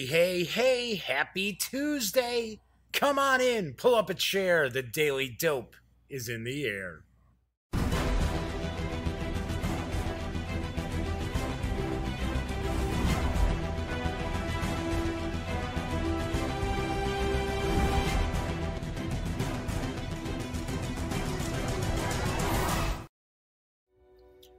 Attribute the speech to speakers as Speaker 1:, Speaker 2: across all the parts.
Speaker 1: Hey, happy Tuesday. Come on in, pull up a chair. The Daily Dope is in the air.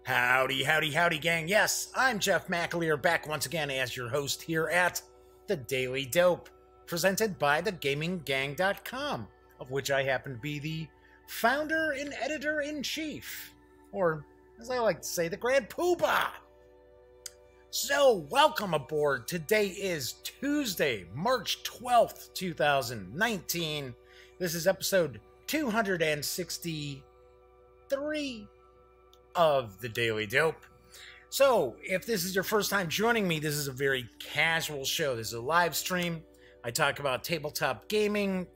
Speaker 1: Howdy, gang. Yes, I'm Jeff McAleer, back once again as your host here at The Daily Dope, presented by thegaminggang.com, of which I happen to be the founder and editor-in-chief, or, as I like to say, the Grand Poobah. So, welcome aboard. Today is Tuesday, March 12th, 2019. This is episode 263 of The Daily Dope. So, if this is your first time joining me, this is a very casual show. This is a live stream. I talk about tabletop gaming,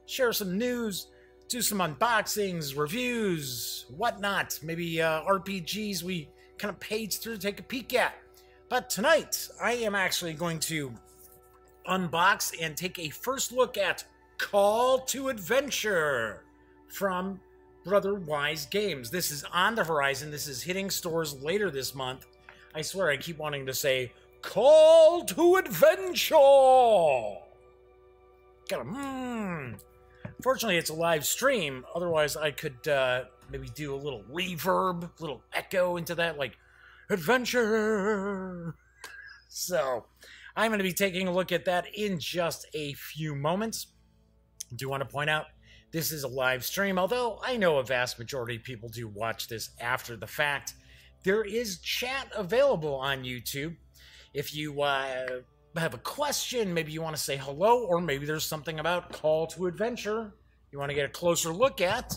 Speaker 1: share some news, do some unboxings, reviews, whatnot. Maybe RPGs we kind of page through, take a peek at. But tonight, I am actually going to unbox and take a first look at Call to Adventure from Brotherwise Games. This is on the horizon. This is hitting stores later this month. I swear I keep wanting to say, Call to Adventure! Fortunately, it's a live stream. Otherwise, I could maybe do a little reverb, a little echo into that, like, Adventure! So, I'm going to be taking a look at that in just a few moments. I do want to point out, this is a live stream, although I know a vast majority of people do watch this after the fact. There is chat available on YouTube. If you have a question, maybe you want to say hello, or maybe there's something about Call to Adventure you want to get a closer look at,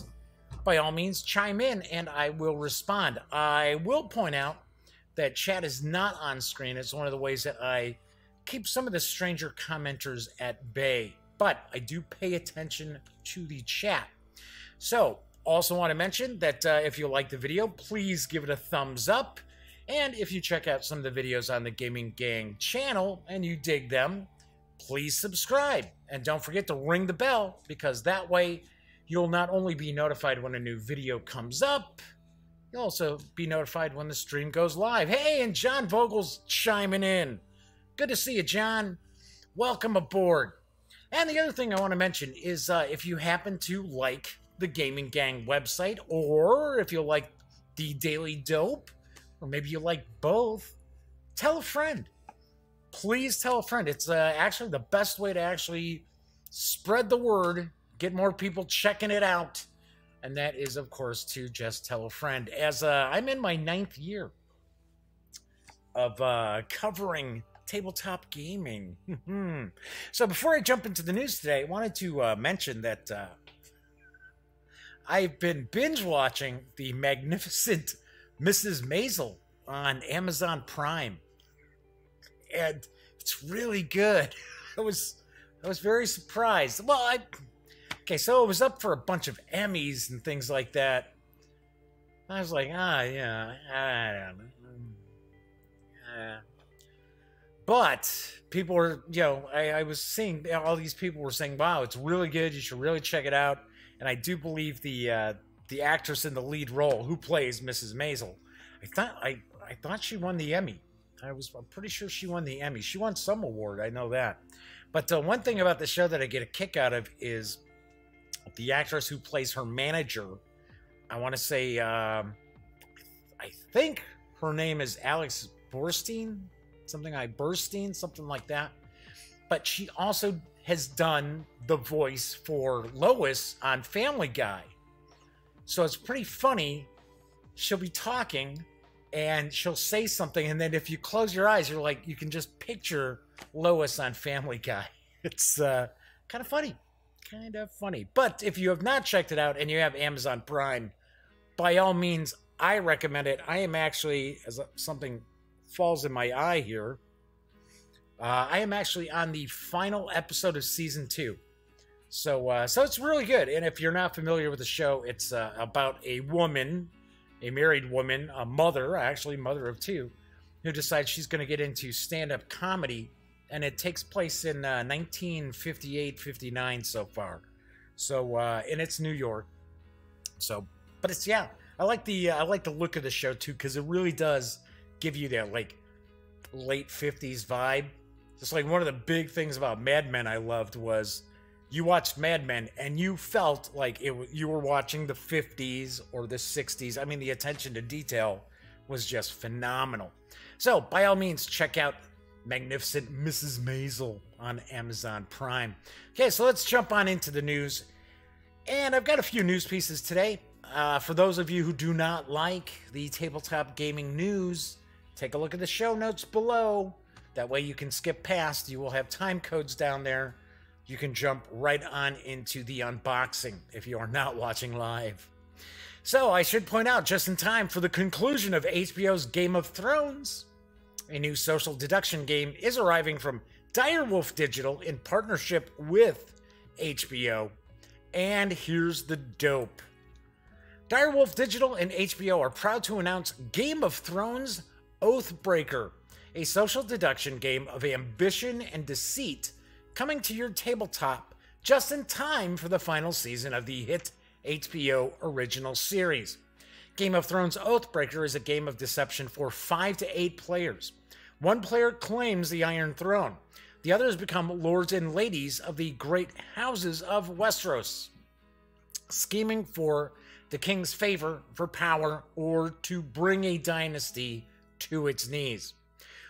Speaker 1: by all means, chime in and I will respond. I will point out that chat is not on screen. It's one of the ways that I keep some of the stranger commenters at bay. But I do pay attention to the chat. So, also want to mention that if you like the video, please give it a thumbs up. And if you check out some of the videos on the Gaming Gang channel and you dig them, please subscribe. And don't forget to ring the bell, because that way you'll not only be notified when a new video comes up, you'll also be notified when the stream goes live. Hey, and John Vogel's chiming in. Good to see you, John. Welcome aboard. And the other thing I want to mention is if you happen to like the Gaming Gang website, or if you like the Daily Dope, or maybe you like both, tell a friend. Please tell a friend. It's actually the best way to actually spread the word, get more people checking it out. And that is, of course, to just tell a friend. As I'm in my 9th year of covering tabletop gaming. So before I jump into the news today, I wanted to mention that I've been binge watching the magnificent Mrs. Maisel on Amazon Prime, and it's really good. I was very surprised. Well, okay, so it was up for a bunch of Emmys and things like that. I was like, yeah, I don't know. But people were, I was seeing all these people were saying, wow, it's really good. You should really check it out. And I do believe the actress in the lead role who plays Mrs. Maisel, I thought she won the Emmy. I'm pretty sure she won the Emmy. She won some award. I know that. But one thing about the show that I get a kick out of is the actress who plays her manager. I want to say, I think her name is Alex Borstein. Something like that. But she also has done the voice for Lois on Family Guy. So it's pretty funny. She'll be talking and she'll say something, and then if you close your eyes, you can just picture Lois on Family Guy. It's kind of funny. But if you have not checked it out and you have Amazon Prime, by all means, I recommend it. I am actually, as something falls in my eye here, I am actually on the final episode of season 2. So it's really good. And if you're not familiar with the show, it's about a woman, a married woman, a mother, actually mother of 2, who decides she's going to get into stand-up comedy and it takes place in 1958-59 so far. So, and it's New York. So, but it's, yeah, I like the look of the show too, because it really does give you that like late 50s vibe. Just like one of the big things about Mad Men I loved was you watched Mad Men and you felt like you were watching the 50s or the 60s. I mean, the attention to detail was just phenomenal. So by all means, check out Magnificent Mrs. Maisel on Amazon Prime. Okay, so let's jump on into the news. And I've got a few news pieces today. For those of you who do not like the tabletop gaming news, take a look at the show notes below. That way you can skip past. You will have time codes down there. You can jump right on into the unboxing if you are not watching live. So I should point out, just in time for the conclusion of HBO's Game of Thrones, a new social deduction game is arriving from Direwolf Digital in partnership with HBO. And here's the dope. Direwolf Digital and HBO are proud to announce Game of Thrones Oathbreaker, a social deduction game of ambition and deceit coming to your tabletop just in time for the final season of the hit HBO original series. Game of Thrones Oathbreaker is a game of deception for 5 to 8 players. One player claims the Iron Throne. The others become lords and ladies of the great houses of Westeros, scheming for the king's favor, for power, or to bring a dynasty to its knees.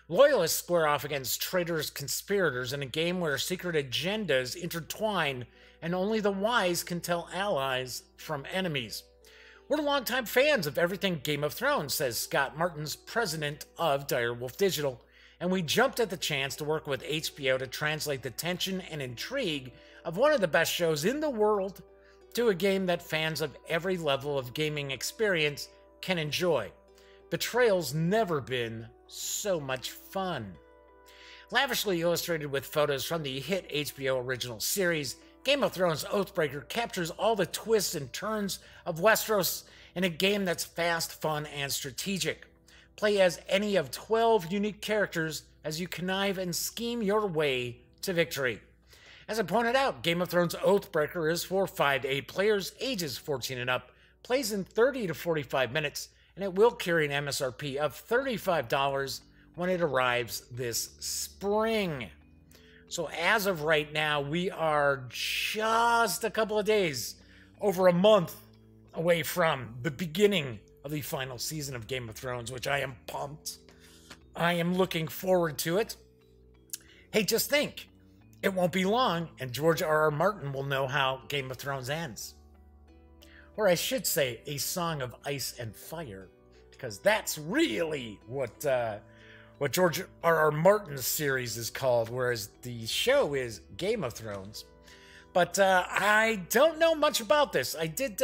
Speaker 1: Loyalists square off against traitorous conspirators in a game where secret agendas intertwine and only the wise can tell allies from enemies. We're longtime fans of everything Game of Thrones, says Scott Martins, president of Direwolf Digital, and we jumped at the chance to work with HBO to translate the tension and intrigue of one of the best shows in the world to a game that fans of every level of gaming experience can enjoy. Betrayal's never been so much fun. Lavishly illustrated with photos from the hit HBO original series, Game of Thrones Oathbreaker captures all the twists and turns of Westeros in a game that's fast, fun, and strategic. Play as any of 12 unique characters as you connive and scheme your way to victory. As I pointed out, Game of Thrones Oathbreaker is for 5 to 8 players, ages 14 and up, plays in 30 to 45 minutes, and it will carry an MSRP of $35 when it arrives this spring. So as of right now, we are just a couple of days, over a month away from the beginning of the final season of Game of Thrones, which I am pumped. I am looking forward to it. Hey, just think, it won't be long, and George R.R. Martin will know how Game of Thrones ends. Or I should say, A Song of Ice and Fire, because that's really what George R.R. Martin's series is called, whereas the show is Game of Thrones. But I don't know much about this. I did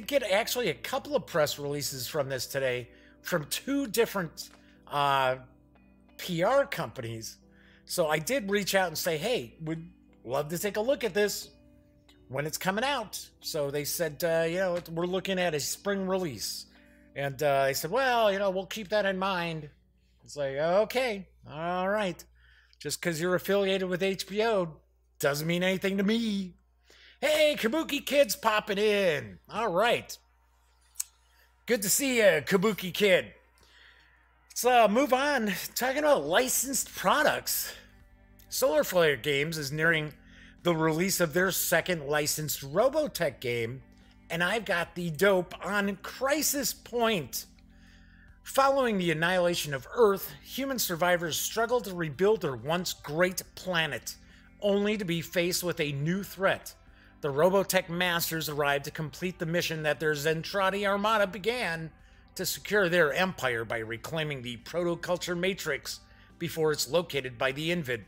Speaker 1: get actually a couple of press releases from this today from 2 different PR companies. So I did reach out and say, hey, would love to take a look at this when it's coming out. So they said, we're looking at a spring release. And they said, well, we'll keep that in mind. It's like, okay, all right. Just because you're affiliated with HBO doesn't mean anything to me. Hey, Kabuki Kid's popping in. All right. Good to see you, Kabuki Kid. Let's move on. Talking about licensed products. Solarflare Games is nearing the release of their second licensed Robotech game, and I've got the dope on Crisis Point. Following the annihilation of Earth, human survivors struggle to rebuild their once great planet, only to be faced with a new threat. The Robotech Masters arrive to complete the mission that their Zentradi Armada began to secure their empire by reclaiming the proto-culture matrix before it's located by the Invid.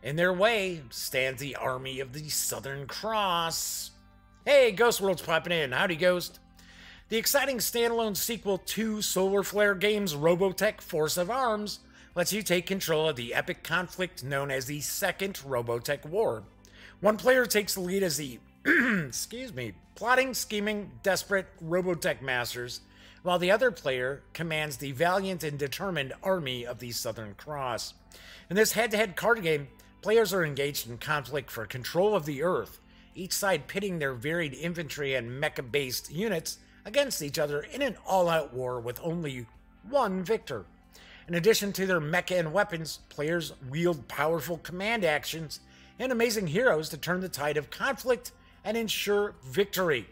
Speaker 1: In their way stands the army of the Southern Cross. Hey, Ghost World's popping in. Howdy, Ghost. The exciting standalone sequel to Solarflare Games' Robotech Force of Arms lets you take control of the epic conflict known as the Second Robotech War. One player takes the lead as the, plotting, scheming, desperate Robotech Masters while the other player commands the valiant and determined army of the Southern Cross. In this head-to-head card game, players are engaged in conflict for control of the Earth, each side pitting their varied infantry and mecha-based units against each other in an all-out war with only one victor. In addition to their mecha and weapons, players wield powerful command actions and amazing heroes to turn the tide of conflict and ensure victory.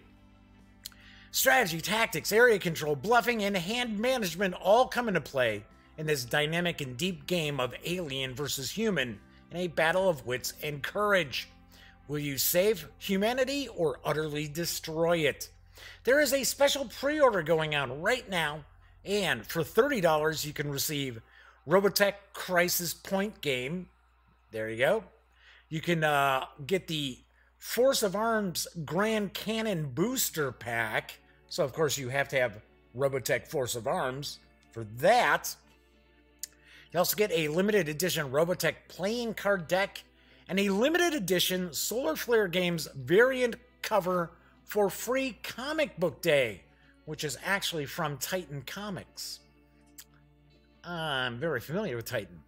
Speaker 1: Strategy, tactics, area control, bluffing, and hand management all come into play in this dynamic and deep game of alien versus human in a battle of wits and courage. Will you save humanity or utterly destroy it? There is a special pre-order going on right now, and for $30 you can receive Robotech Crisis Point game. There you go. You can get the Force of Arms Grand Cannon Booster Pack. So, of course, you have to have Robotech Force of Arms for that. You also get a limited edition Robotech playing card deck and a limited edition Solarflare Games variant cover for free comic book day, which is actually from Titan Comics. I'm very familiar with Titan.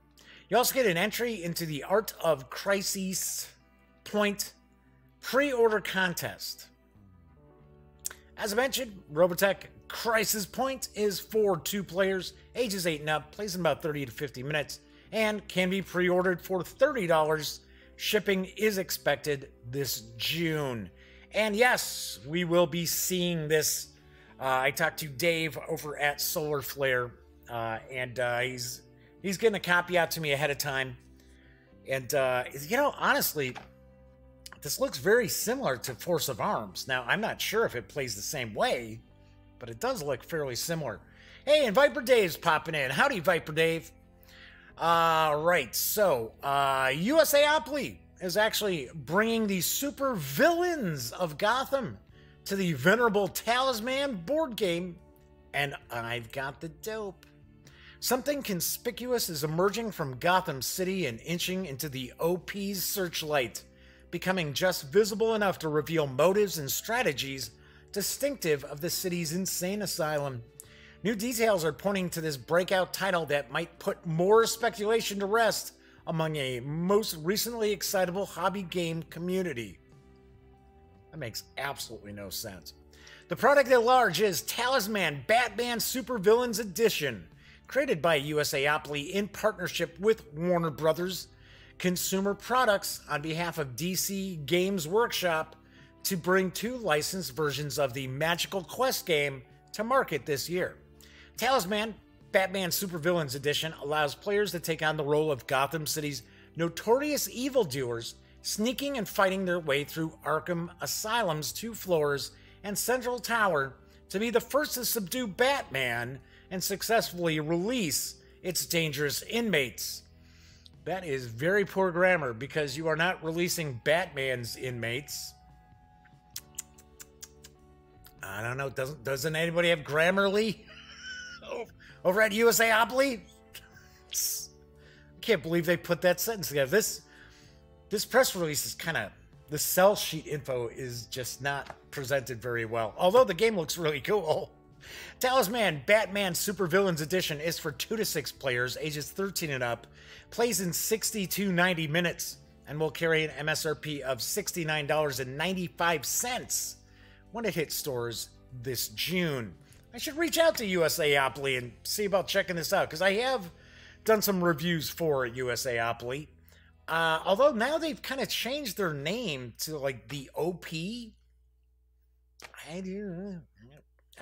Speaker 1: You also get an entry into the Art of Crisis Point pre-order contest. As I mentioned, Robotech Crisis Point is for 2 players, ages 8 and up, plays in about 30 to 50 minutes, and can be pre-ordered for $30. Shipping is expected this June. And yes, we will be seeing this. I talked to Dave over at Solarflare, and he's getting a copy out to me ahead of time. And, you know, honestly, this looks very similar to Force of Arms. Now, I'm not sure if it plays the same way, but it does look fairly similar. Hey, and Viper Dave's popping in. Howdy, Viper Dave. Right, so, USAopoly is actually bringing the super villains of Gotham to the venerable Talisman board game, and I've got the dope. Something conspicuous is emerging from Gotham City and inching into the OP's searchlight, becoming just visible enough to reveal motives and strategies distinctive of the city's insane asylum. New details are pointing to this breakout title that might put more speculation to rest among a most recently excitable hobby game community. That makes absolutely no sense. The product at large is Talisman Batman Supervillains Edition, created by USAopoly in partnership with Warner Brothers Consumer Products on behalf of DC Games Workshop to bring 2 licensed versions of the Magical Quest game to market this year. Talisman Batman Supervillains Edition allows players to take on the role of Gotham City's notorious evildoers, sneaking and fighting their way through Arkham Asylum's 2 floors and Central Tower to be the first to subdue Batman and successfully release its dangerous inmates. That is very poor grammar, because you are not releasing Batman's inmates. I don't know, doesn't anybody have Grammarly over at USAopoly? I can't believe they put that sentence together. This press release is kind of, the sell sheet info is just not presented very well, although the game looks really cool. Talisman Batman Supervillains Edition is for 2 to 6 players, ages 13 and up, plays in 60 to 90 minutes, and will carry an MSRP of $69.95 when it hits stores this June. I should reach out to USAopoly and see about checking this out, because I have done some reviews for USAopoly. Although now they've kind of changed their name to like the OP.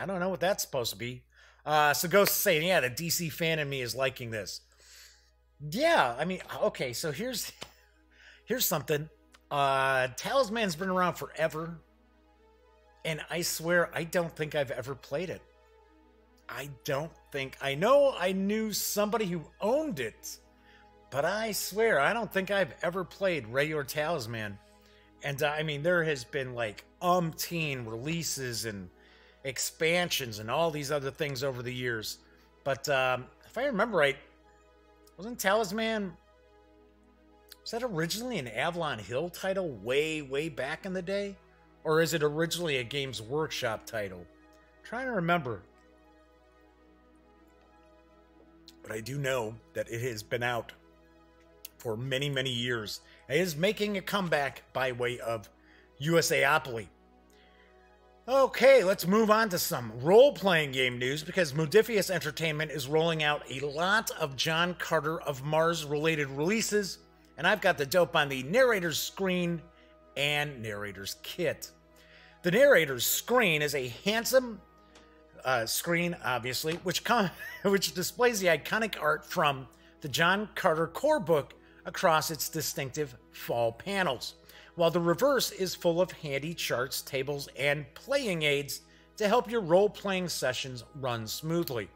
Speaker 1: I don't know what that's supposed to be. So Ghost is saying, yeah, the DC fan in me is liking this. Yeah, I mean, okay, so here's something. Talisman's been around forever, and I swear I don't think I've ever played it. I know I knew somebody who owned it, but I swear I don't think I've ever played regular Talisman. And I mean, there has been like umpteen releases and expansions and all these other things over the years. But if I remember right, wasn't Talisman, was that originally an Avalon Hill title way back in the day? Or is it originally a Games Workshop title? I'm trying to remember. but I do know that it has been out for many, many years. It is making a comeback by way of USAopoly. Okay, let's move on to some role-playing game news, because Modiphius Entertainment is rolling out a lot of John Carter of Mars related releases, and I've got the dope on the narrator's screen and narrator's kit. The narrator's screen is a handsome screen, obviously, which displays the iconic art from the John Carter core book across its distinctive fall panels, while the reverse is full of handy charts, tables, and playing aids to help your role-playing sessions run smoothly.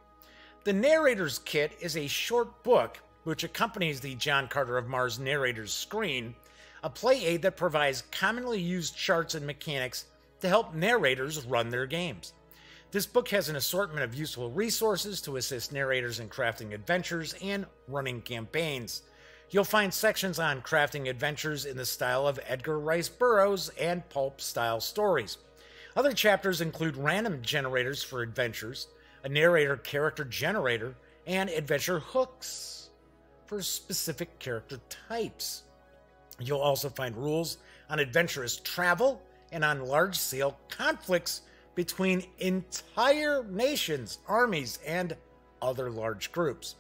Speaker 1: The narrator's kit is a short book which accompanies the John Carter of Mars narrator's screen, a play aid that provides commonly used charts and mechanics to help narrators run their games. This book has an assortment of useful resources to assist narrators in crafting adventures and running campaigns. You'll find sections on crafting adventures in the style of Edgar Rice Burroughs and pulp-style stories. Other chapters include random generators for adventures, a narrator character generator, and adventure hooks for specific character types. You'll also find rules on adventurous travel and on large-scale conflicts between entire nations, armies, and other large groups.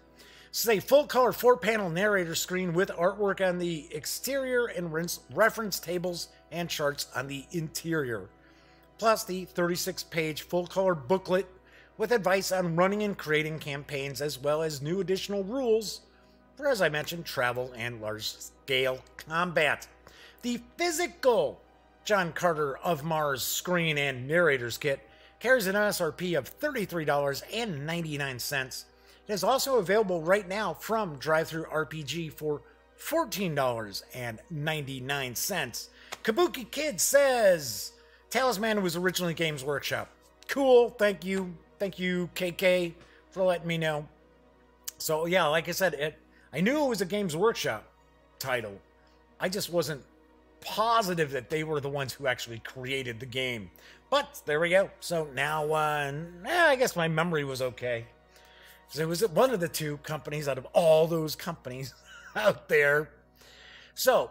Speaker 1: This is a full-color 4-panel narrator screen with artwork on the exterior and reference tables and charts on the interior, plus the 36-page full-color booklet with advice on running and creating campaigns, as well as new additional rules for, as I mentioned, travel and large-scale combat. The physical John Carter of Mars screen and narrator's kit carries an MSRP of $33.99. It is also available right now from Drive-Thru RPG for $14.99. Kabuki Kid says, Talisman was originally Games Workshop. Cool, thank you. Thank you, KK, for letting me know. So yeah, like I said, I knew it was a Games Workshop title. I just wasn't positive that they were the ones who actually created the game. But there we go. So now, I guess my memory was okay. Because it was one of the two companies out of all those companies out there. So,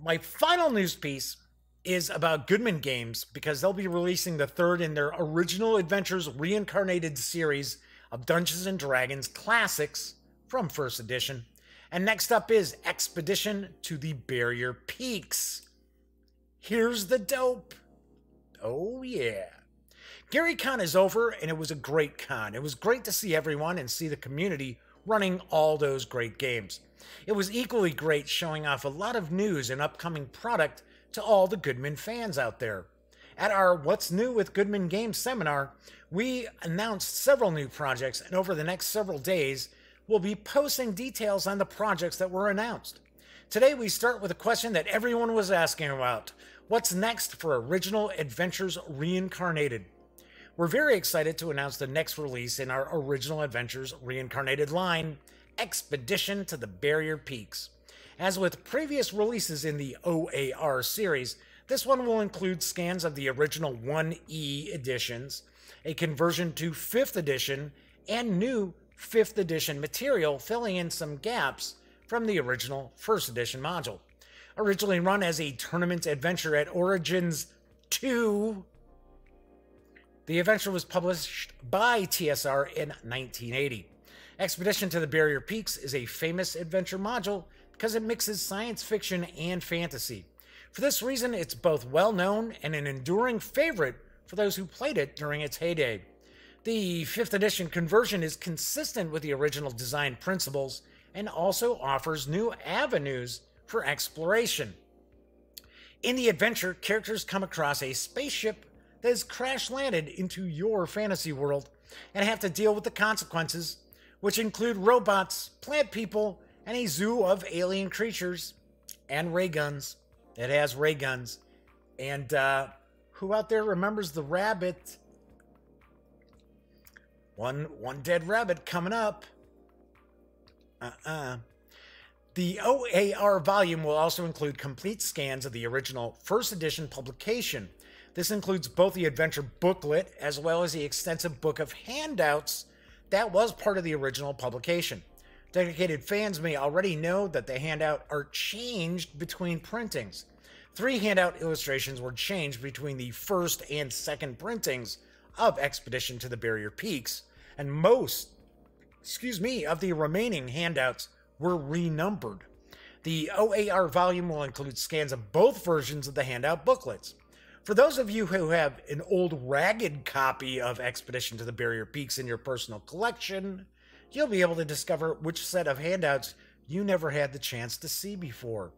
Speaker 1: my final news piece is about Goodman Games, because they'll be releasing the third in their Original Adventures Reincarnated series of Dungeons & Dragons Classics from First Edition. And next up is Expedition to the Barrier Peaks. Here's the dope. Oh yeah. GaryCon is over, and it was a great con. It was great to see everyone and see the community running all those great games. It was equally great showing off a lot of news and upcoming product to all the Goodman fans out there. At our What's New with Goodman Games seminar, we announced several new projects, and over the next several days, we'll be posting details on the projects that were announced. Today we start with a question that everyone was asking about. What's next for Original Adventures Reincarnated? We're very excited to announce the next release in our Original Adventures Reincarnated line, Expedition to the Barrier Peaks. As with previous releases in the OAR series, this one will include scans of the original 1E editions, a conversion to 5th edition, and new 5th edition material filling in some gaps from the original 1st edition module. Originally run as a tournament adventure at Origins 2, the adventure was published by TSR in 1980. Expedition to the Barrier Peaks is a famous adventure module because it mixes science fiction and fantasy. For this reason, it's both well-known and an enduring favorite for those who played it during its heyday. The 5th edition conversion is consistent with the original design principles and also offers new avenues for exploration. In the adventure, characters come across a spaceship that has crash-landed into your fantasy world and have to deal with the consequences, which include robots, plant people, and a zoo of alien creatures, and ray guns. It has ray guns. And who out there remembers the rabbit? One dead rabbit coming up. The OAR volume will also include complete scans of the original 1st edition publication. This includes both the adventure booklet as well as the extensive book of handouts that was part of the original publication. Dedicated fans may already know that the handout are changed between printings. 3 handout illustrations were changed between the first and second printings of Expedition to the Barrier Peaks, and most, of the remaining handouts were renumbered. The OAR volume will include scans of both versions of the handout booklets. For those of you who have an old ragged copy of Expedition to the Barrier Peaks in your personal collection, you'll be able to discover which set of handouts you never had the chance to see before.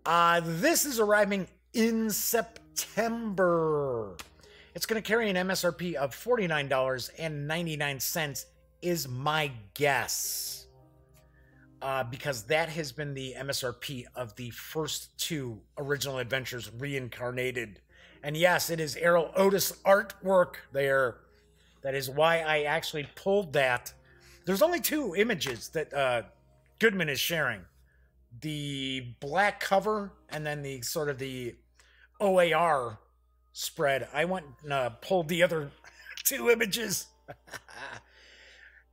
Speaker 1: This is arriving in September. It's going to carry an MSRP of $49.99 is my guess. Because that has been the MSRP of the first 2 original adventures reincarnated. And yes, it is Errol Otis artwork there. That is why I actually pulled that. There's only 2 images that Goodman is sharing. The black cover and then the sort of the OAR spread. I went and pulled the other 2 images.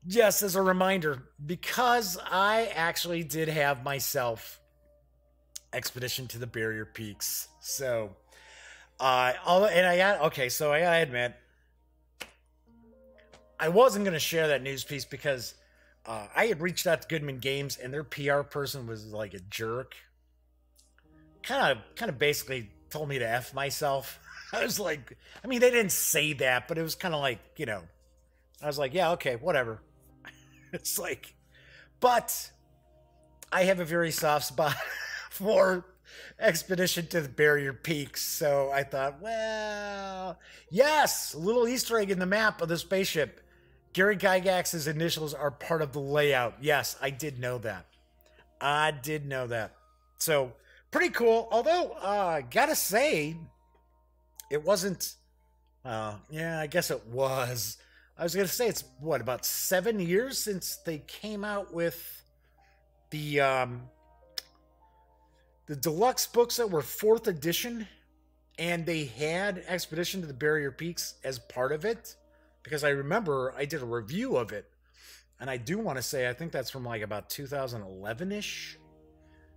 Speaker 1: Just as a reminder, because I actually did have myself Expedition to the Barrier Peaks. So, so I gotta admit, I wasn't going to share that news piece because I had reached out to Goodman Games and their PR person was like a jerk. Kind of basically told me to F myself. I was like, I mean, they didn't say that, but it was kind of like, you know, I was like, yeah, okay, whatever. It's like, but I have a very soft spot for Expedition to the Barrier Peaks. So I thought, well, yes, a little Easter egg in the map of the spaceship. Gary Gygax's initials are part of the layout. Yes, I did know that. I did know that. So pretty cool. Although, gotta say, it wasn't, yeah, I guess it was. I was going to say it's, what, about 7 years since they came out with the deluxe books that were 4th edition, and they had Expedition to the Barrier Peaks as part of it, because I remember I did a review of it, and I do want to say I think that's from like about 2011-ish.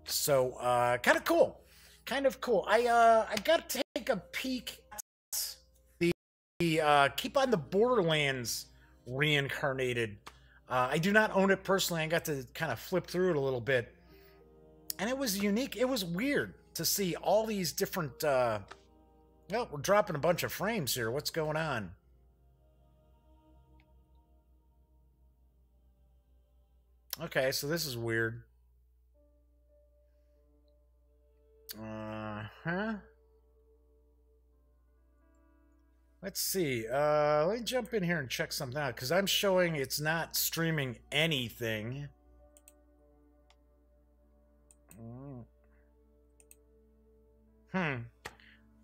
Speaker 1: So, kind of cool. Kind of cool. I got to take a peek at the Keep on the Borderlands reincarnated. I do not own it personally. I got to kind of flip through it a little bit, and it was unique. It was weird to see all these different oh, we're dropping a bunch of frames here. What's going on? Okay, so this is weird. Let's see. Let me jump in here and check something out, because I'm showing it's not streaming anything.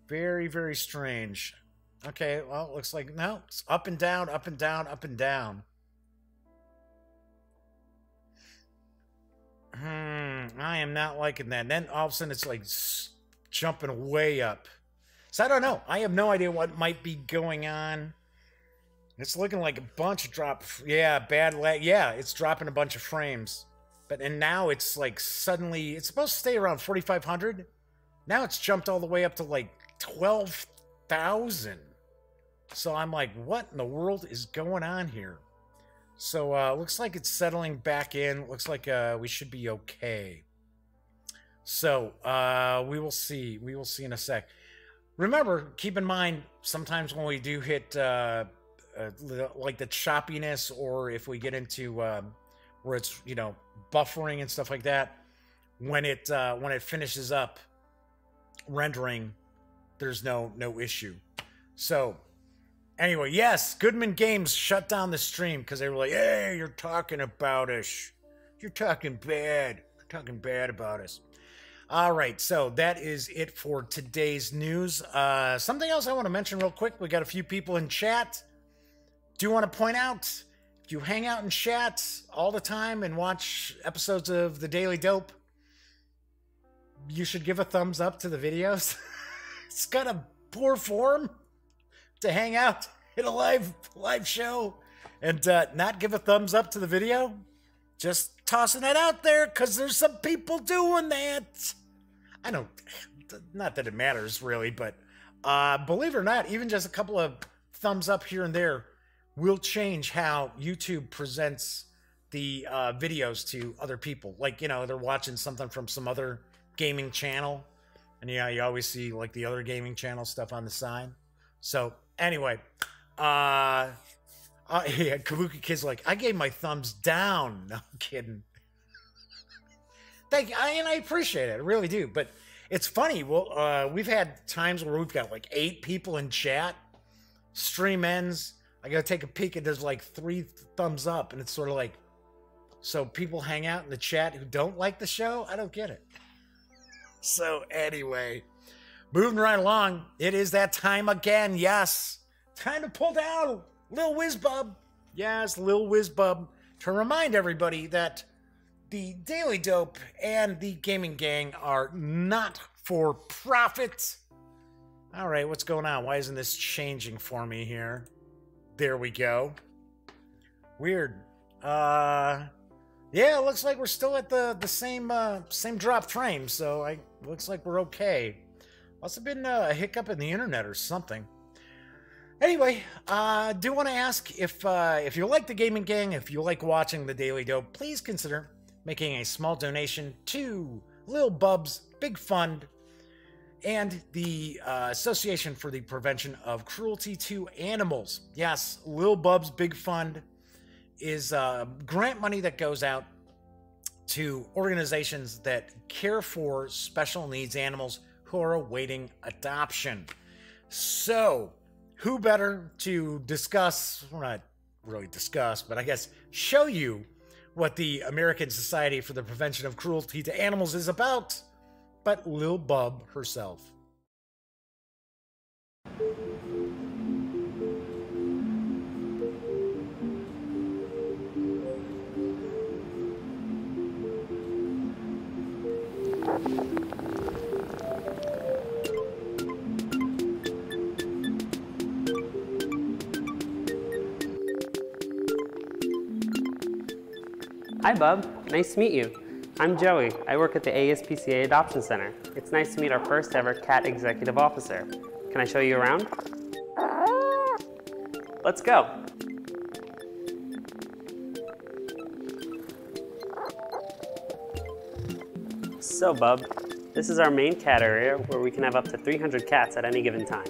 Speaker 1: Very, very strange. Okay, well, it looks like, no, it's up and down, up and down, up and down. I am not liking that. And then all of a sudden it's like jumping way up. So I don't know. I have no idea what might be going on. It's looking like a bunch of drop. Yeah, bad lag. Yeah, it's dropping a bunch of frames. And now it's like suddenly, it's supposed to stay around 4,500. Now it's jumped all the way up to like 12,000. So I'm like, what in the world is going on here? So looks like it's settling back in. Looks like we should be okay. So we will see. We will see in a sec. Remember, keep in mind, sometimes when we do hit like the choppiness, or if we get into where it's, you know, buffering and stuff like that, when it finishes up rendering, there's no issue. So anyway, yes, Goodman Games shut down the stream because they were like, hey, you're talking about us. You're talking bad. You're talking bad about us. All right, so that is it for today's news. Something else I want to mention real quick. We got a few people in chat. Do want to point out, if you hang out in chat all the time and watch episodes of The Daily Dope, you should give a thumbs up to the videos. It's kind of poor form to hang out in a live show and not give a thumbs up to the video. Just tossing that out there because there's some people doing that. I don't, not that it matters really, but believe it or not, even just a couple of thumbs up here and there will change how YouTube presents the videos to other people. Like, you know, they're watching something from some other gaming channel, and yeah, you always see like the other gaming channel stuff on the side. So anyway, yeah, Kabuki Kid's like, I gave my thumbs down. No, I'm kidding. Thank you, and I appreciate it, I really do. But it's funny. Well, we've had times where we've got like 8 people in chat. Stream ends. I gotta take a peek, and there's like 3 thumbs up, and it's sort of like, so people hang out in the chat who don't like the show? I don't get it. So anyway, moving right along, it is that time again. Yes, time to pull down Lil Whizbub. Yes, Lil Whizbub, to remind everybody that the Daily Dope and the Gaming Gang are not for profit. All right, what's going on? Why isn't this changing for me here? There we go. Weird. Yeah, it looks like we're still at the same drop frame, so looks like we're okay. Must have been a hiccup in the internet or something. Anyway, do want to ask if you like the Gaming Gang, if you like watching the Daily Dope, please consider making a small donation to Lil Bub's Big Fund and the Association for the Prevention of Cruelty to Animals. Yes, Lil Bub's Big Fund is grant money that goes out to organizations that care for special needs animals who are awaiting adoption. So, who better to discuss, well, not really discuss, but I guess show you what the American Society for the Prevention of Cruelty to Animals is about, but Lil Bub herself.
Speaker 2: Hi, Bub. Nice to meet you. I'm Joey. I work at the ASPCA Adoption Center. It's nice to meet our first ever cat executive officer. Can I show you around? Let's go. So, Bub, this is our main cat area where we can have up to 300 cats at any given time.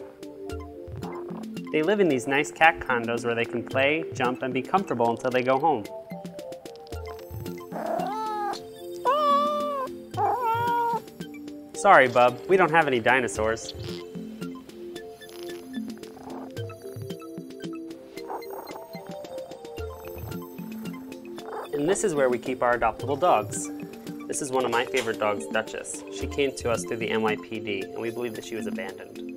Speaker 2: They live in these nice cat condos where they can play, jump, and be comfortable until they go home. Sorry, Bub, we don't have any dinosaurs. And this is where we keep our adoptable dogs. This is one of my favorite dogs, Duchess. She came to us through the NYPD, and we believe that she was abandoned.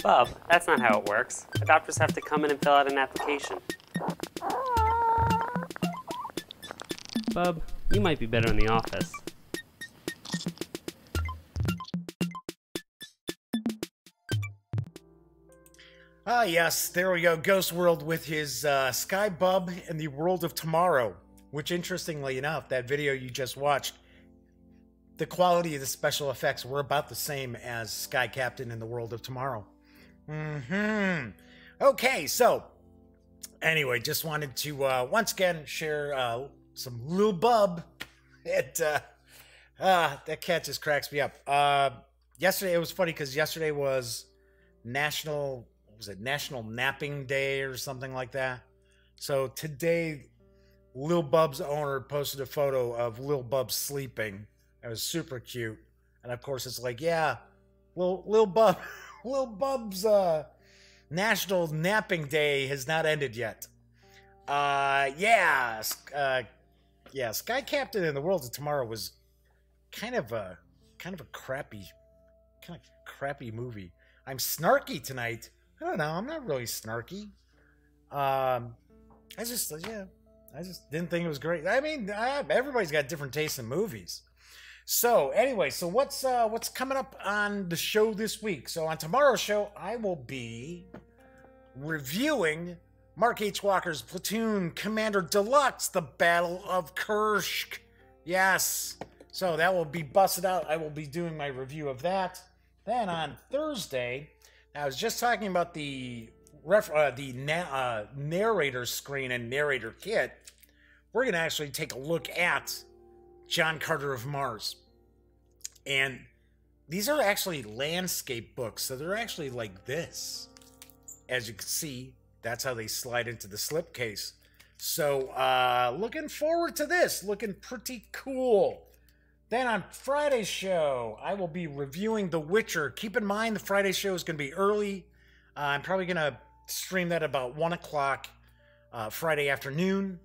Speaker 2: Bub, that's not how it works. Adopters have to come in and fill out an application. Bub, you might be better in the office.
Speaker 1: Ah, yes, there we go. Ghost World with his Sky Bub and the World of Tomorrow, which, interestingly enough, that video you just watched, the quality of the special effects were about the same as Sky Captain in the World of Tomorrow. Okay, so anyway, just wanted to once again share some Lil Bub. That cat just cracks me up. Yesterday it was funny because yesterday was National Napping Day or something like that. So today, Lil Bub's owner posted a photo of Lil Bub sleeping. It was super cute, and of course it's like, yeah, well, Lil Bub's National Napping Day has not ended yet. Yeah, Sky Captain in the World of Tomorrow was kind of a crappy movie. I'm snarky tonight. I don't know. I'm not really snarky. I just didn't think it was great. I mean, everybody's got different tastes in movies. So anyway, so what's coming up on the show this week? So on tomorrow's show, I will be reviewing Mark H. Walker's Platoon Commander Deluxe, The Battle of Kursk. Yes. So that will be busted out. I will be doing my review of that. Then on Thursday, I was just talking about the narrator screen and narrator kit. We're going to actually take a look at John Carter of Mars. And these are actually landscape books, so they're actually like this. As you can see, that's how they slide into the slipcase. So, looking forward to this. Looking pretty cool. Then on Friday's show, I will be reviewing The Witcher. Keep in mind, the Friday show is going to be early. I'm probably going to stream that about 1 o'clock Friday afternoon.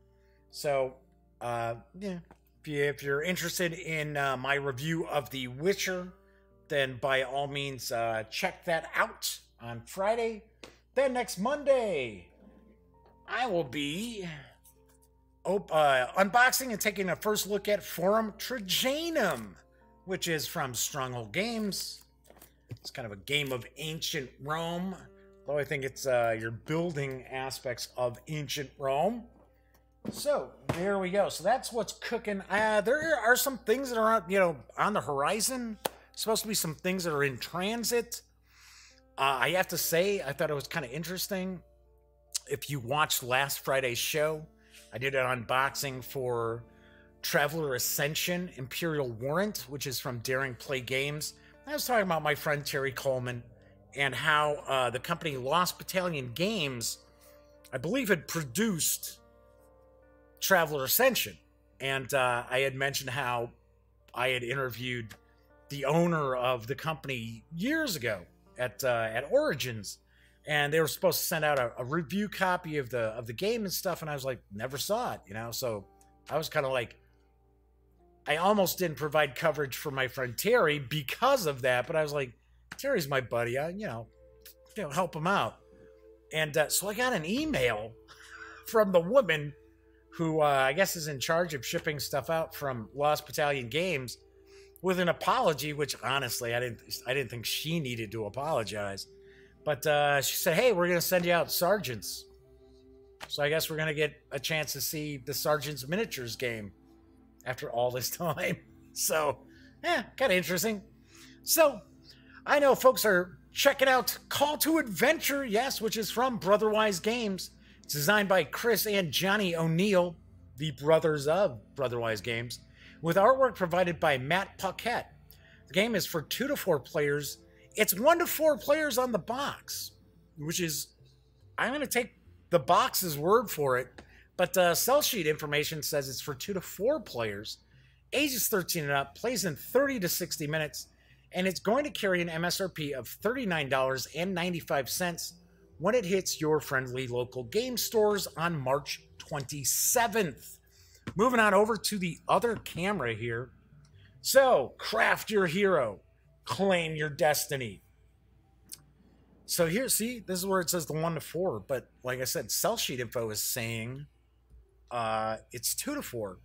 Speaker 1: So, yeah, if you're interested in my review of The Witcher, then by all means, check that out on Friday. Then next Monday, I will be unboxing and taking a first look at Forum Trajanum, which is from Stronghold Games. It's kind of a game of ancient Rome, though I think it's your building aspects of ancient Rome. So there we go. So that's what's cooking. There are some things that are on the horizon. Supposed to be some things that are in transit. I have to say, I thought it was kind of interesting. If you watched last Friday's show, I did an unboxing for Traveler Ascension Imperial Warrant, which is from Daring Play Games. I was talking about my friend Terry Coleman and how the company Lost Battalion Games, I believe, had produced Traveler Ascension. And I had mentioned how I had interviewed the owner of the company years ago at Origins, and they were supposed to send out a review copy of the game and stuff, and I was like, never saw it, so I was kind of like, I almost didn't provide coverage for my friend Terry because of that, but I was like, Terry's my buddy, help him out. And so I got an email from the woman who I guess is in charge of shipping stuff out from Lost Battalion Games, with an apology, which honestly I didn't think she needed to apologize, but she said, "Hey, we're gonna send you out Sergeants." So I guess we're gonna get a chance to see the Sergeants miniatures game after all this time. So, kind of interesting. So I know folks are checking out Call to Adventure, yes, which is from Brotherwise Games. It's designed by Chris and Johnny O'Neill, the brothers of Brotherwise Games, with artwork provided by Matt Paquette. The game is for 2 to 4 players. It's 1 to 4 players on the box, which is, I'm going to take the box's word for it, but sell sheet information says it's for 2 to 4 players, ages 13 and up, plays in 30 to 60 minutes, and it's going to carry an MSRP of $39.95 when it hits your friendly local game stores on March 27th. Moving on over to the other camera here. So, craft your hero. Claim your destiny. So here, see, this is where it says the 1 to 4. But like I said, sell sheet info is saying it's 2 to 4.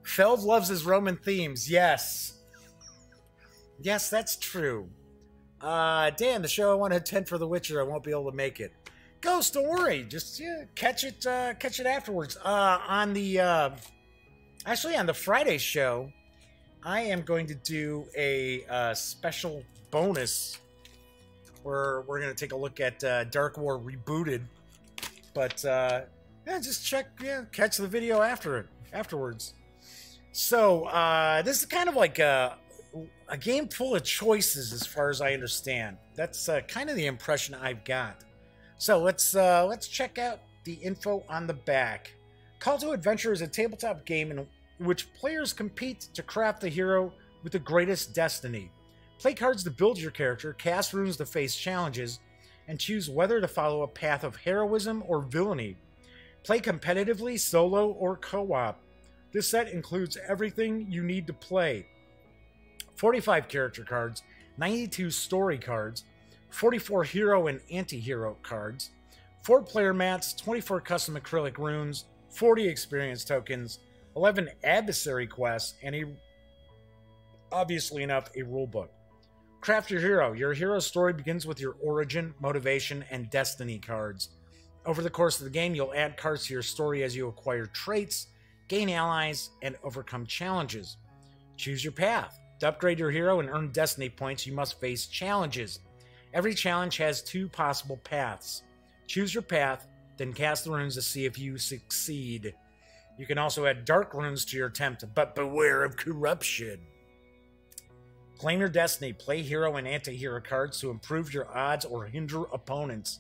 Speaker 1: Feld loves his Roman themes. Yes. Yes, that's true. Dan, the show I want to attend for The Witcher, I won't be able to make it. Ghost, don't worry. Just catch it afterwards. Actually, on the Friday show, I am going to do a special bonus where we're going to take a look at Dark War Rebooted. But just catch the video afterwards. So this is kind of like a game full of choices, as far as I understand. That's kind of the impression I've got. So let's check out the info on the back. Call to Adventure is a tabletop game in which players compete to craft the hero with the greatest destiny. Play cards to build your character, cast runes to face challenges, and choose whether to follow a path of heroism or villainy. Play competitively, solo, or co-op. This set includes everything you need to play. 45 character cards, 92 story cards, 44 hero and anti-hero cards, 4 player mats, 24 custom acrylic runes, 40 experience tokens, 11 adversary quests, and obviously enough, a rulebook. Craft your hero. Your hero's story begins with your origin, motivation, and destiny cards. Over the course of the game, you'll add cards to your story as you acquire traits, gain allies, and overcome challenges. Choose your path. To upgrade your hero and earn destiny points, you must face challenges. Every challenge has 2 possible paths. Choose your path, then cast the runes to see if you succeed. You can also add dark runes to your attempt, but beware of corruption. Claim your destiny. Play hero and anti-hero cards to improve your odds or hinder opponents.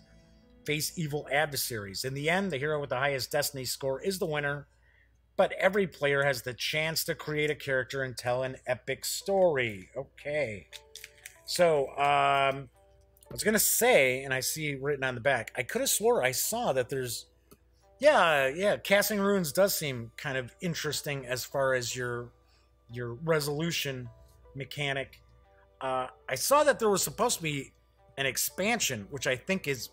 Speaker 1: Face evil adversaries. In the end, the hero with the highest destiny score is the winner, but every player has the chance to create a character and tell an epic story. Okay. So, I was going to say, and I see written on the back, I could have swore I saw that there's... Yeah, casting runes does seem kind of interesting as far as your resolution mechanic. I saw that there was supposed to be an expansion, which I think is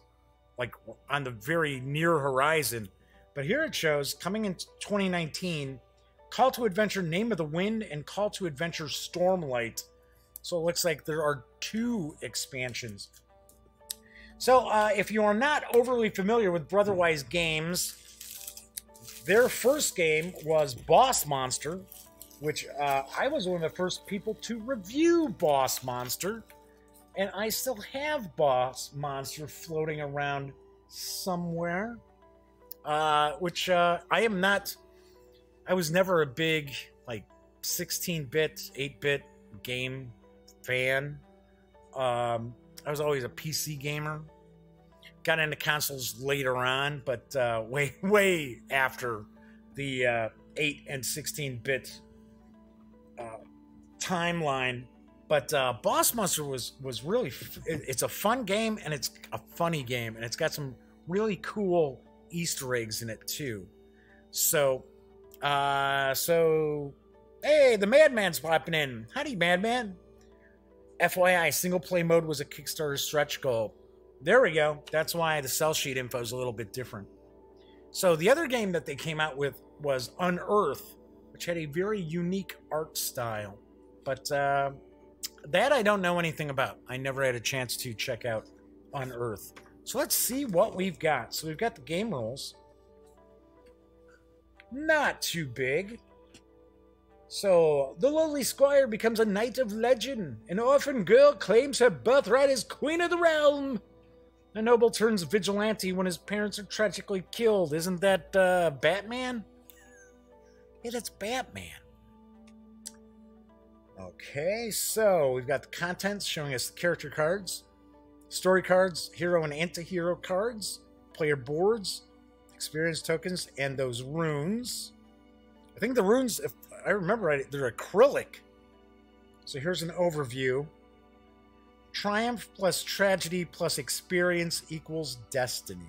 Speaker 1: like on the very near horizon. But here it shows, coming in 2019, Call to Adventure Name of the Wind and Call to Adventure Stormlight. So it looks like there are 2 expansions. So if you are not overly familiar with Brotherwise Games, their first game was Boss Monster, which I was one of the first people to review Boss Monster, and I still have Boss Monster floating around somewhere, which I am not... I was never a big, like, 16-bit, 8-bit game fan. I was always a PC gamer. Got into consoles later on, but way after the 8 and 16-bit timeline. But Boss Monster was really... It's a fun game, and it's a funny game, and it's got some really cool Easter eggs in it, too. So, hey, the Madman's popping in. Howdy, Madman. FYI, single play mode was a Kickstarter stretch goal. There we go. That's why the sell sheet info is a little bit different. So the other game that they came out with was Unearth, which had a very unique art style. But that I don't know anything about. I never had a chance to check out Unearth. So let's see what we've got. So we've got the game rules. Not too big. So, the lowly squire becomes a knight of legend. An orphan girl claims her birthright as queen of the realm. A noble turns vigilante when his parents are tragically killed. Isn't that Batman? Yeah, that's Batman. Okay, so we've got the contents showing us the character cards, story cards, hero and anti-hero cards, player boards, experience tokens, and those runes. I think the runes, if I remember right, they're acrylic. So here's an overview. Triumph plus tragedy plus experience equals destiny.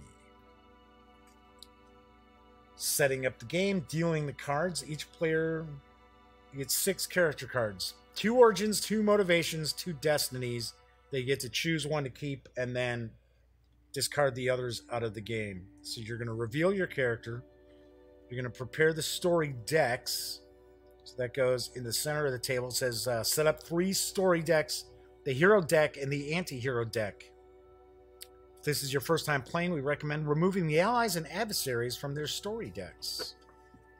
Speaker 1: Setting up the game, dealing the cards. Each player gets 6 character cards. 2 origins, 2 motivations, 2 destinies. They get to choose one to keep and then discard the others out of the game. So you're going to reveal your character. You're going to prepare the story decks. So that goes in the center of the table. It says set up 3 story decks, the hero deck and the anti-hero deck. If this is your first time playing, we recommend removing the allies and adversaries from their story decks.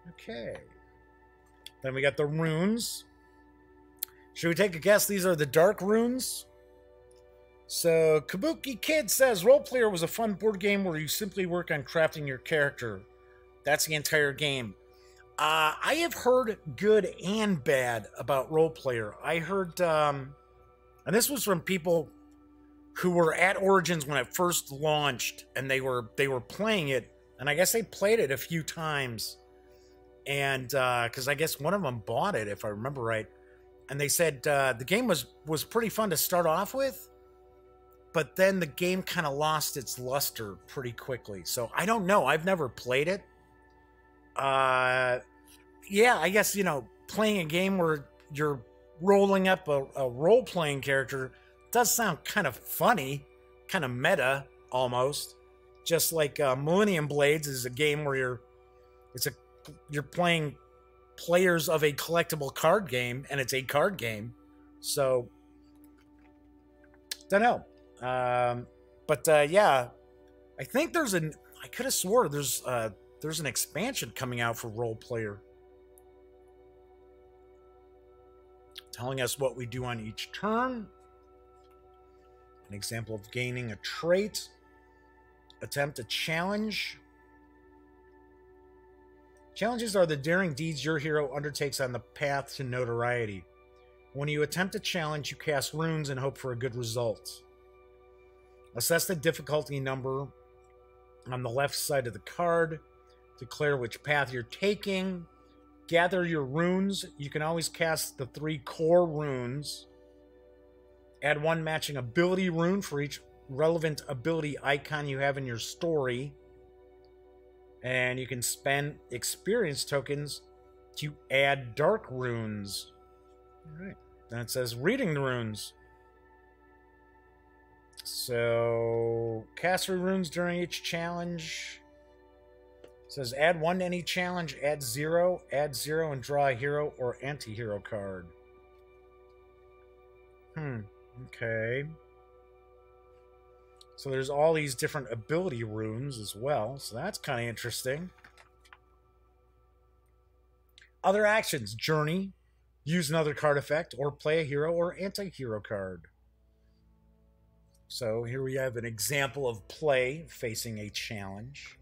Speaker 1: Okay. Then we got the runes. Should we take a guess? These are the dark runes. So Kabuki Kid says, Roleplayer was a fun board game where you simply work on crafting your character. That's the entire game. I have heard good and bad about Roleplayer. I heard, and this was from people who were at Origins when it first launched, and they were playing it, and I guess they played it a few times, and because I guess one of them bought it, if I remember right, and they said the game was pretty fun to start off with, but then the game kind of lost its luster pretty quickly. So I don't know. I've never played it. Yeah, I guess, playing a game where you're rolling up a role-playing character does sound kind of funny, kind of meta, almost. Just like Millennium Blades is a game where you're playing players of a collectible card game, and it's a card game. So, don't know. Yeah, I think there's an. I could have swore there's an expansion coming out for Role Player, telling us what we do on each turn. An example of gaining a trait. Attempt a challenge. Challenges are the daring deeds your hero undertakes on the path to notoriety. When you attempt a challenge, you cast runes and hope for a good result. Assess the difficulty number on the left side of the card. Declare which path you're taking. Gather your runes. You can always cast the 3 core runes. Add 1 matching ability rune for each relevant ability icon you have in your story. And you can spend experience tokens to add dark runes. All right. Then it says reading the runes. So, cast 3 runes during each challenge. It says add 1 to any challenge, add 0, and draw a hero or anti-hero card. Okay. So there's all these different ability runes as well, so that's kind of interesting. Other actions: journey, use another card effect, or play a hero or anti-hero card. So here we have an example of play facing a challenge.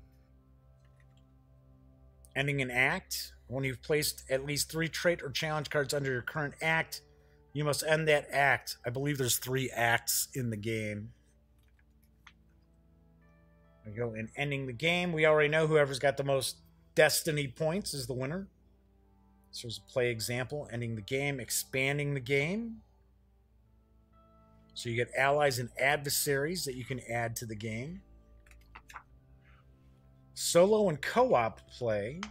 Speaker 1: Ending an act. When you've placed at least 3 trait or challenge cards under your current act, you must end that act. I believe there's 3 acts in the game. We go in ending the game. We already know whoever's got the most destiny points is the winner. So there's a play example. Ending the game, expanding the game. So you get allies and adversaries that you can add to the game. Solo and co-op play.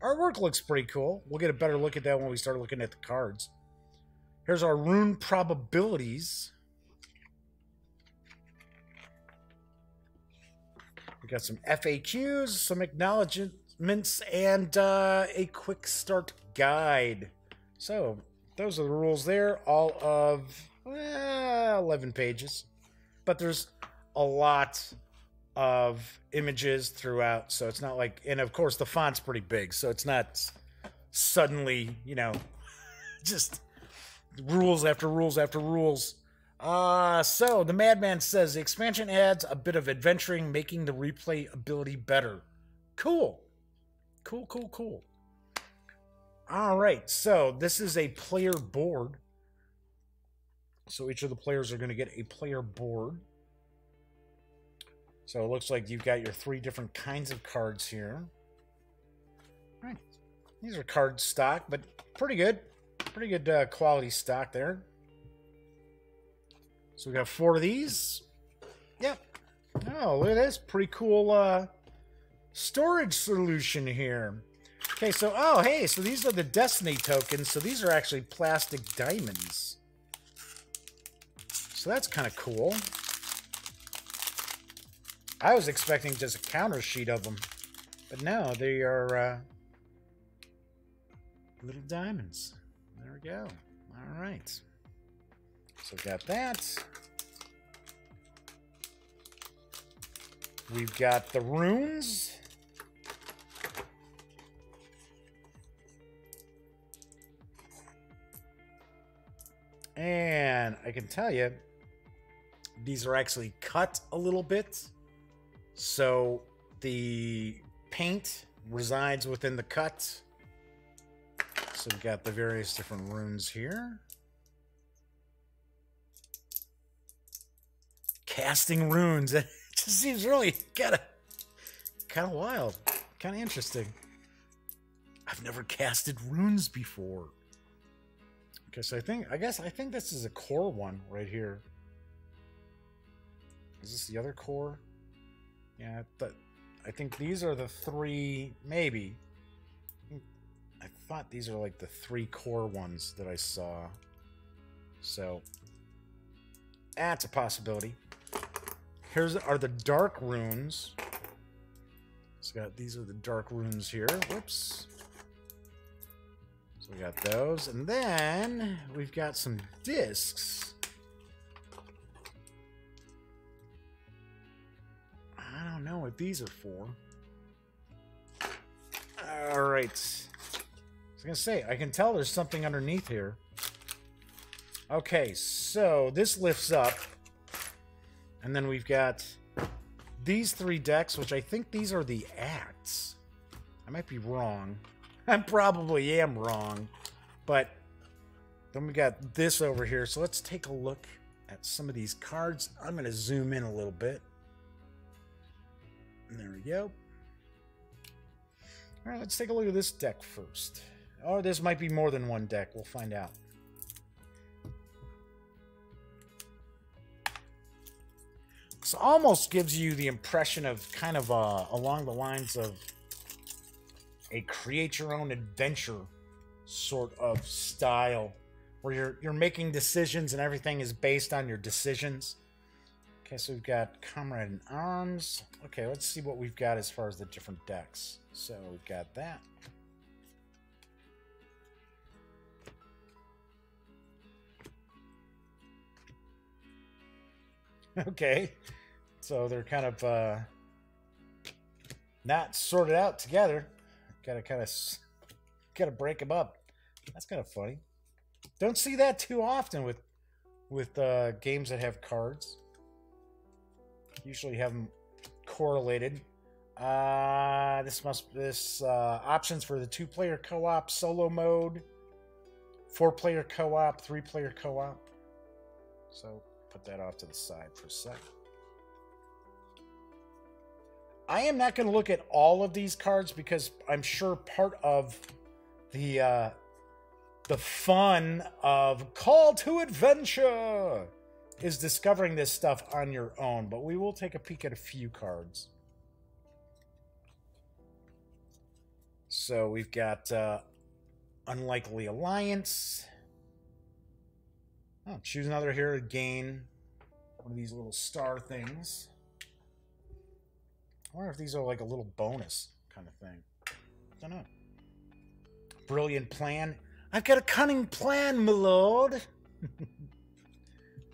Speaker 1: Artwork looks pretty cool. We'll get a better look at that when we start looking at the cards. Here's our rune probabilities. We got some FAQs, some acknowledgements, and a quick start guide. So, those are the rules there. All of 11 pages. But there's a lot of images throughout, so it's not like... And, of course, the font's pretty big, so it's not suddenly, you know, just rules after rules after rules. So the Madman says the expansion adds a bit of adventuring, making the replay ability better. Cool. Cool, cool, cool. All right, so this is a player board. So each of the players are going to get a player board. So it looks like you've got your 3 different kinds of cards here. All right. These are card stock, but pretty good. Pretty good quality stock there. So we got 4 of these. Yep. Oh, look at this. Pretty cool storage solution here. Okay, so, oh, hey, so these are the Destiny tokens. So these are actually plastic diamonds. So that's kind of cool. I was expecting just a counter sheet of them. But no, they are little diamonds. There we go. All right. So we've got that. We've got the runes. And I can tell you, these are actually cut a little bit. So the paint resides within the cut. So we've got the various different runes here. Casting runes. It just seems really kind of wild. Kind of interesting. I've never casted runes before. Okay, so I think this is a core one right here. Is this the other core? Yeah, I think these are the 3, maybe. I thought these are like the 3 core ones that I saw. So, that's a possibility. Are the dark runes. So these are the dark runes here. Whoops. So we got those, and then we've got some discs. I don't know what these are for. All right. I was gonna say, I can tell there's something underneath here. Okay, so this lifts up, and then we've got these 3 decks, which I think these are the acts. I might be wrong. I probably am wrong, but then we got this over here. So let's take a look at some of these cards. I'm going to zoom in a little bit. And there we go. All right, let's take a look at this deck first. Or this might be more than one deck. We'll find out. This almost gives you the impression of kind of along the lines of a create your own adventure sort of style, where you're making decisions and everything is based on your decisions. Okay, so we've got Comrade in Arms. Okay, let's see what we've got as far as the different decks. So we've got that. Okay, so they're kind of not sorted out together. Gotta break them up. That's kind of funny. Don't see that too often with games that have cards. Usually have them correlated. This options for the 2-player co-op solo mode, 4-player co-op, 3-player co-op. So put that off to the side for a sec. I am not going to look at all of these cards because I'm sure part of the fun of Call to Adventure is discovering this stuff on your own, but we will take a peek at a few cards. So we've got Unlikely Alliance. Oh, choose another hero to gain one of these little star things. I wonder if these are like a little bonus kind of thing. I don't know. Brilliant plan. I've got a cunning plan, my lord.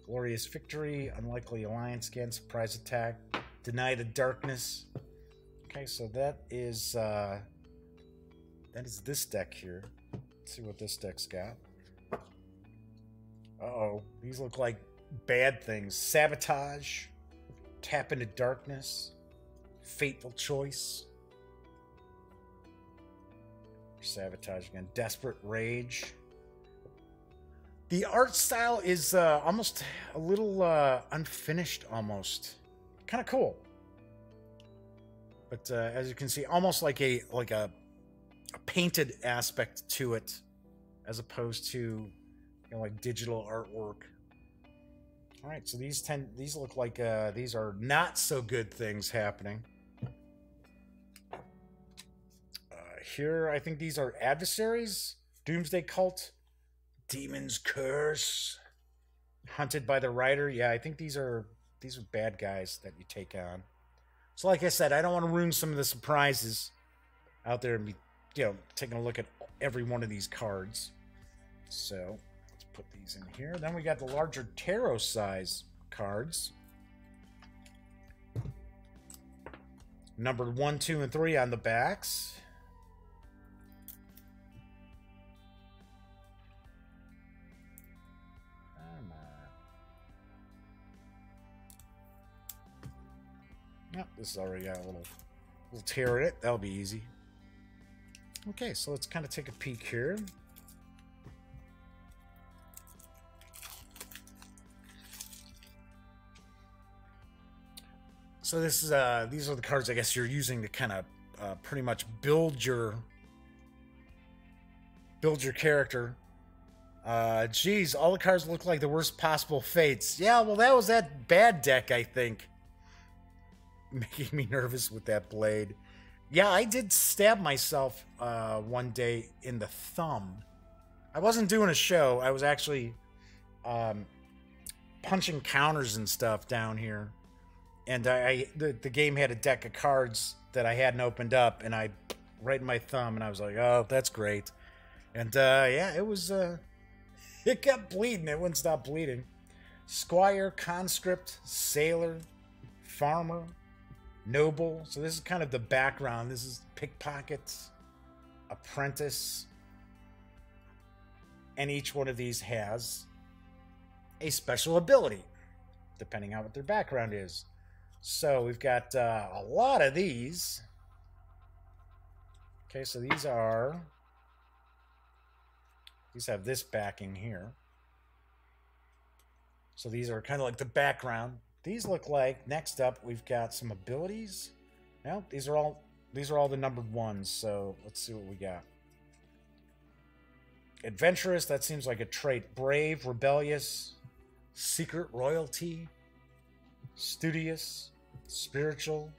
Speaker 1: Glorious Victory. Unlikely Alliance again. Surprise attack. Deny the darkness. Okay, so that is this deck here. Let's see what this deck's got. Uh-oh. These look like bad things. Sabotage. Tap into darkness. Fateful Choice. Sabotage again. Desperate Rage. The art style is almost a little unfinished, almost. Kind of cool. But as you can see, almost like a painted aspect to it, as opposed to like digital artwork. All right, so these look like these are not so good things happening. Here, I think these are adversaries. Doomsday Cult, Demon's Curse, Hunted by the Rider. Yeah, I think these are bad guys that you take on. So, like I said, I don't want to ruin some of the surprises out there and be, taking a look at every one of these cards. So let's put these in here. Then we got the larger tarot size cards. Numbered 1, 2, and 3 on the backs. Yep, this has already got a little tear in it. That'll be easy. Okay, so let's kind of take a peek here. So this is these are the cards I guess you're using to kind of pretty much build your character. Geez, all the cards look like the worst possible fates. Yeah, well, that was that bad deck, I think. Making me nervous with that blade. Yeah, I did stab myself one day in the thumb. I wasn't doing a show. I was actually punching counters and stuff down here. And the game had a deck of cards that I hadn't opened up, and right in my thumb, and I was like, oh, that's great. And yeah, it was it kept bleeding. It wouldn't stop bleeding. Squire, conscript, sailor, farmer, noble. So this is kind of the background. This is pickpockets, apprentice. And each one of these has a special ability, depending on what their background is. So we've got a lot of these. Okay, so these have this backing here. So these are kind of like the background. These look like, next up, we've got some abilities. No, these are all the numbered ones. So let's see what we got. Adventurous, that seems like a trait. Brave, rebellious, secret royalty, studious, spiritual.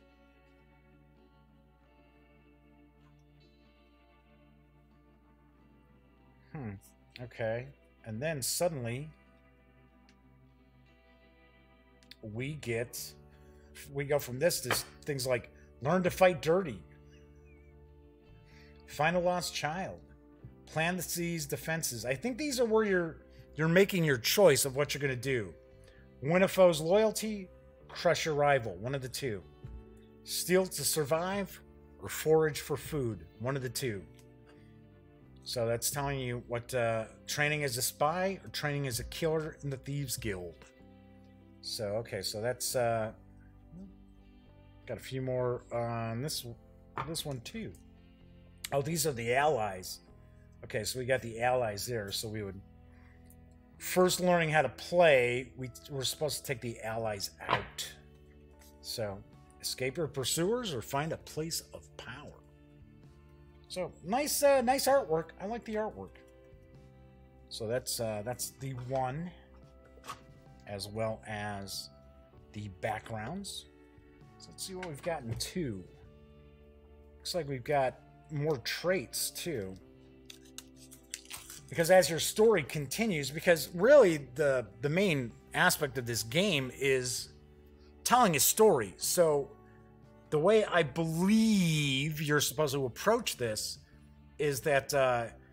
Speaker 1: Okay. And then suddenly we go from this to things like learn to fight dirty, find a lost child, plan to seize defenses. I think these are where you're making your choice of what you're going to do. Win a foe's loyalty, crush your rival, one of the two. Steal to survive, or forage for food, one of the two. So that's telling you what training as a spy or training as a killer in the Thieves Guild. So, okay, so that's got a few more on this one too. Oh, these are the allies. Okay, so we got the allies there. So we would first learning how to play. We're supposed to take the allies out. So escape your pursuers or find a place of power. So nice artwork. I like the artwork. So that's the one, as well as the backgrounds. So let's see what we've got in two. Looks like we've got more traits too. Because as your story continues, because really the main aspect of this game is telling a story. So the way I believe you're supposed to approach this is that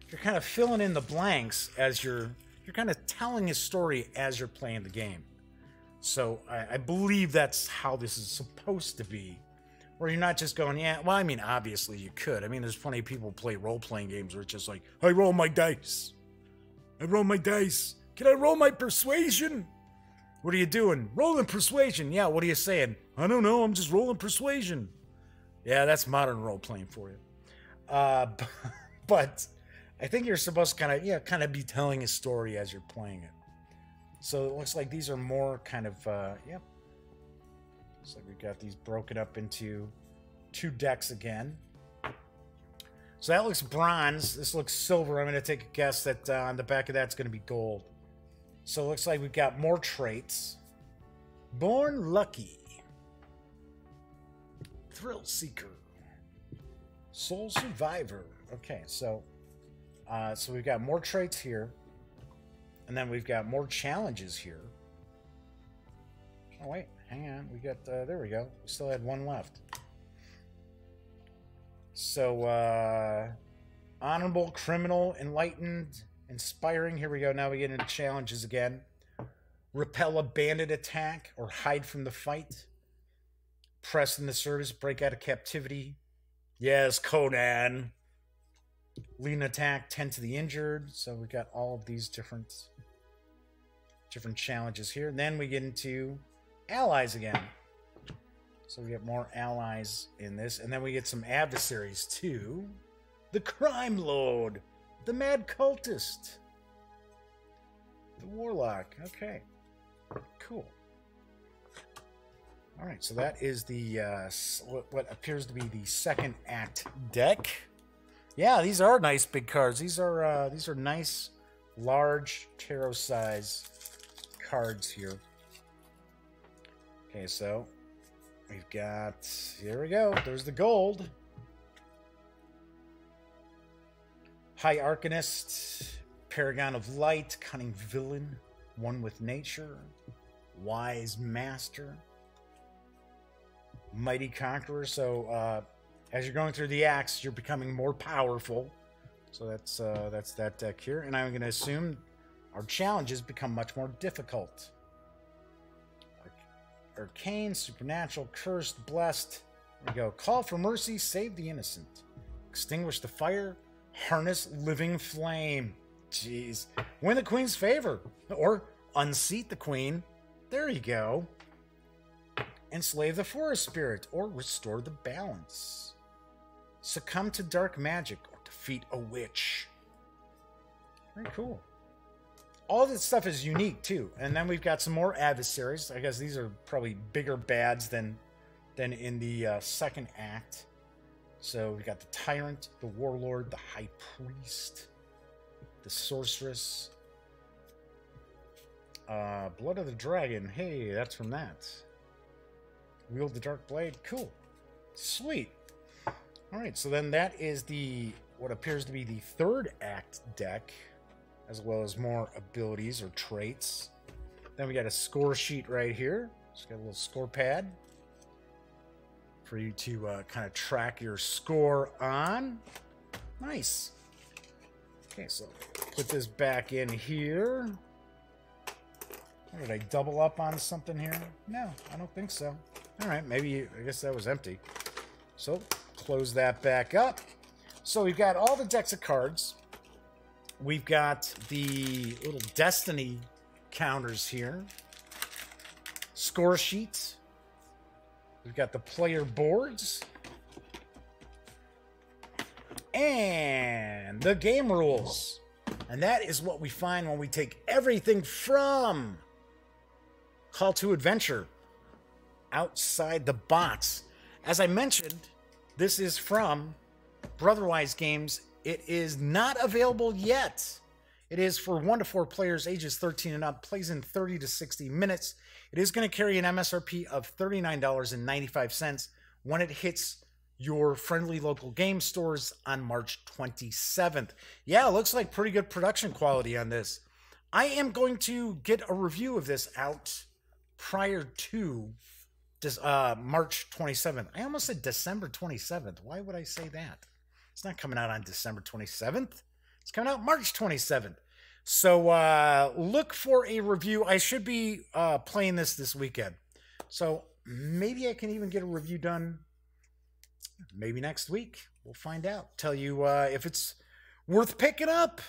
Speaker 1: you're kind of filling in the blanks as you're kind of telling a story as you're playing the game. So I believe that's how this is supposed to be, where you're not just going, yeah, well, I mean, obviously you could. I mean, there's plenty of people who play role-playing games where it's just like, I roll my dice. I roll my dice. Can I roll my persuasion? What are you doing? Rolling persuasion. Yeah, what are you saying? I don't know, I'm just rolling persuasion. Yeah, that's modern role-playing for you. But I think you're supposed to kind of be telling a story as you're playing it. So it looks like these are more kind of, yep. Looks like we've got these broken up into 2 decks again. So that looks bronze. This looks silver. I'm going to take a guess that on the back of that's going to be gold. So it looks like we've got more traits. Born Lucky. Thrill Seeker. Soul Survivor. Okay, so we've got more traits here. And then we've got more challenges here. Oh, wait. Hang on. We got, there we go. We still had one left. So, honorable, criminal, enlightened, inspiring. Here we go. Now we get into challenges again. Repel a bandit attack or hide from the fight. Press in the service, break out of captivity. Yes, Conan. Lead an attack, tend to the injured. So we got all of these different challenges here. And then we get into allies again. So we get more allies in this. And then we get some adversaries too. The Crime Lord. The Mad Cultist. The Warlock. Okay. Cool. Alright, so that is the what appears to be the second act deck. Yeah, these are nice big cards. These are nice, large tarot size cards here. Okay, so we've got, here we go. There's the gold. High Arcanist, Paragon of Light, Cunning Villain, One with Nature, Wise Master, Mighty Conqueror. So as you're going through the acts, you're becoming more powerful. So that's that deck here, and I'm going to assume our challenges become much more difficult. Arcane, supernatural, cursed, blessed. There we go. Call for mercy, save the innocent. Extinguish the fire, harness living flame. Jeez. Win the queen's favor, or unseat the queen. There you go. Enslave the forest spirit, or restore the balance. Succumb to dark magic, or defeat a witch. Very cool. All this stuff is unique too, and then we've got some more adversaries. I guess these are probably bigger bads than in the second act. So we got the tyrant, the warlord, the high priest, the sorceress, blood of the dragon. Hey, that's from that. Wield the dark blade. Cool, sweet. All right, so then that is the what appears to be the third act deck, as well as more abilities or traits. Then we got a score sheet right here. Just got a little score pad for you to kind of track your score on. Nice. Okay, so put this back in here. Or did I double up on something here? No, I don't think so. All right, maybe, I guess that was empty. So close that back up. So we've got all the decks of cards. We've got the little destiny counters here. Score sheets. We've got the player boards. And the game rules. And that is what we find when we take everything from Call to Adventure outside the box. As I mentioned, this is from Brotherwise Games. It is not available yet. It is for 1 to 4 players, ages 13 and up, plays in 30 to 60 minutes. It is going to carry an MSRP of $39.95 when it hits your friendly local game stores on March 27th. Yeah, it looks like pretty good production quality on this. I am going to get a review of this out prior to March 27th. I almost said December 27th. Why would I say that? It's not coming out on December 27th. It's coming out March 27th. So look for a review. I should be playing this weekend. So maybe I can even get a review done maybe next week. We'll find out. Tell you if it's worth picking up.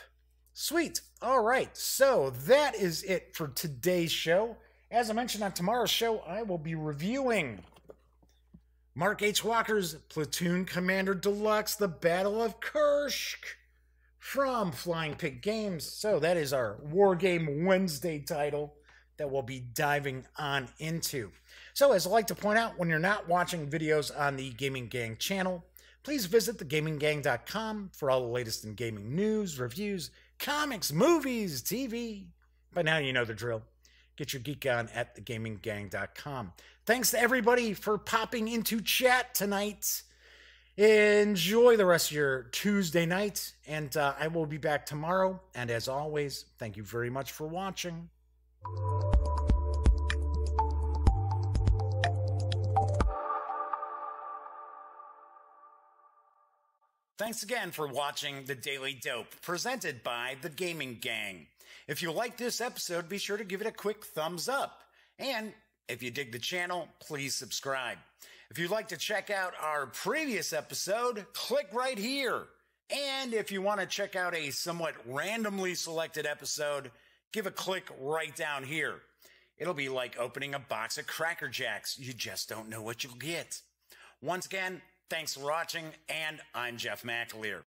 Speaker 1: Sweet. All right. So that is it for today's show. As I mentioned on tomorrow's show, I will be reviewing Mark H. Walker's Platoon Commander Deluxe, The Battle of Kursk from Flying Pig Games. So that is our War Game Wednesday title that we'll be diving on into. So as I like to point out, when you're not watching videos on the Gaming Gang channel, please visit thegaminggang.com for all the latest in gaming news, reviews, comics, movies, TV. By now you know the drill. Get your geek on at thegaminggang.com. Thanks to everybody for popping into chat tonight. Enjoy the rest of your Tuesday night, and I will be back tomorrow. And as always, thank you very much for watching. Thanks again for watching The Daily Dope, presented by The Gaming Gang. If you like this episode, be sure to give it a quick thumbs up. And if you dig the channel, please subscribe. If you'd like to check out our previous episode, click right here. And if you want to check out a somewhat randomly selected episode, give a click right down here. It'll be like opening a box of Cracker Jacks. You just don't know what you'll get. Once again, thanks for watching, and I'm Jeff McAleer.